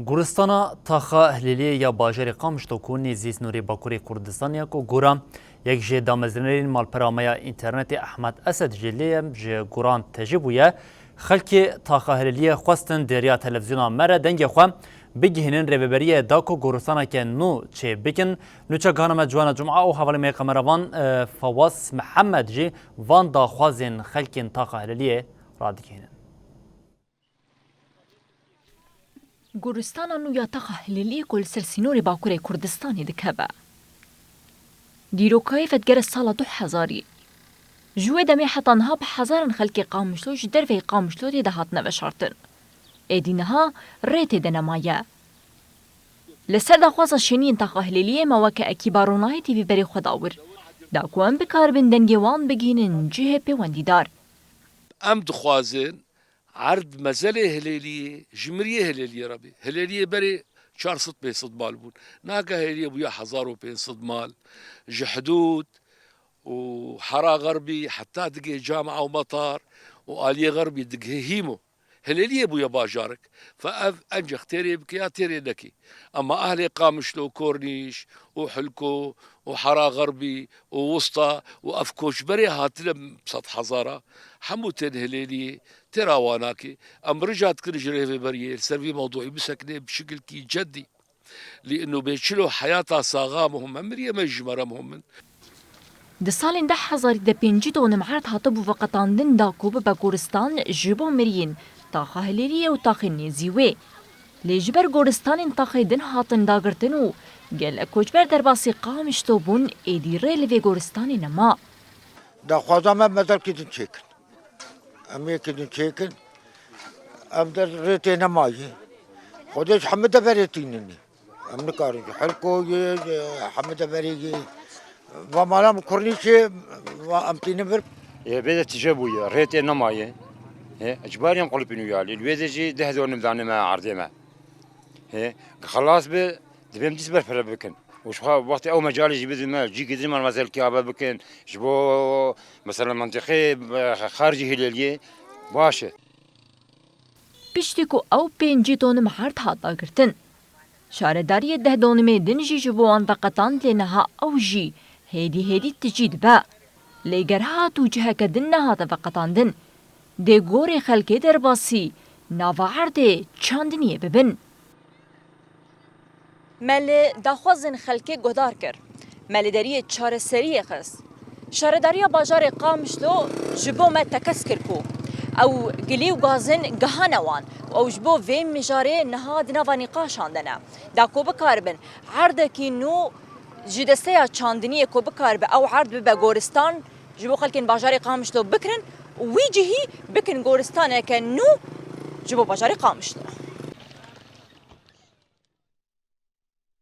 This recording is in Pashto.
گورستانا تاخا اهلیلی یا باجر قامشتو کو نیزیس نوری باکوری کردستانیا کو گورا یک جه دامزنرین مالپرامیا اینترنت احمد اسد جلیم جه گوران تجربویه خلکی تاخا اهلیلی خواستن دریا تلویزیونا مره دنگ خواه بگهنن رببریه داکو گورستانا که نو چه بکن نو چه گانم جوانا جمعه و حوالی می قمروان فواس محمد جی وان دا خوازین خلکین تاخا اهلیلی را دکهنن. گورستان نویا تخلیلی کل سرسینور باکوری کردستانی دکبه. دیروکای فتگر سال 2000 جوی دمی حتانها به هزارن خلق قامشلو جدر وی قامشلو دی دهات نوشارتن. ایدینها ریت دنمایه. لسر دخواست شنین تخلیلی مواقع اکیبارونای تیوی بری خداور. داکوان بکار بندنگوان بگینن جه پیوندیدار. ام دخوازن عرض مزله هلالية جمرية هلالية ربي هلالية بري 400 500 مال بون ناقة هلالية بويا 1500 مال جحدود وحرا غربي حتى دقي جامعة ومطار وآلية غربي دقي هيمو هلالية بويا باجارك فأنجخ تيري بكيا تيري لكي أما أهلي قامشلو كورنيش وحلكو وحرا غربي ووسطى وأفكوش بري هاتلم بسطح حزارة حموتين هلالية تراواناكي أم رجعت كل جريه في بريه السرفي موضوعي بسكنه بشكل كي جدي لأنه بيشلو حياتها صاغامهم مريم مجمرمهم من د سالین 2005 دون معرض هاتبو وقتاندن دا کوب با گورستان جبو مرین تا خهلیری و تا خنیزیوه لجبر گورستان تا خیدن هاتن داگرتن و گل کوچبر در باسی قامشتو بون ایدی ریل و گورستان نما دا خوازم مدر کدن چیکن امی کدن چیکن ام در ریتی نمایی خودش حمد بریتیننی ام نکارن حلقو حمد بریگی و مالام کرنیچه و امتینه بر بيد تجابويا ريتي نمايه اجباري نقلب نيالي الويدجي دهدون مدان ما عرضي ما خلاص به دبيم ديسبر فلا بكن وش وقت او مجال يجيب ما جي قدر ما مازال كيابا بكن جبو مثلا منطقه خارجي هلاليه باشه پشتیکو او 5 دون معرض هاتا گرتن شارداری دهدون میدن جی جبوان وقتان لنها او جی هیدی تجید با لیگر هاتو جه کدن نهاتا وقتاندن ده گور خلکه در باسی ناوعرده چاندنیه ببن مل داخوازن خلکه گدار کر مل داری چار سریه خست شارداری باجار قامشلو جبو ما تکس کرکو او گلیو گازن گهانوان او جبو ویم مجاره نهاد نوا نقاشان دنا دا کو بکاربن عرض کی نو جدسته چاندنی کو بکارب او عرض به گورستان جبو خلکن باجار قامشلو بکرن ویجهی بکن گورستان که نو جبو باجار قامشلو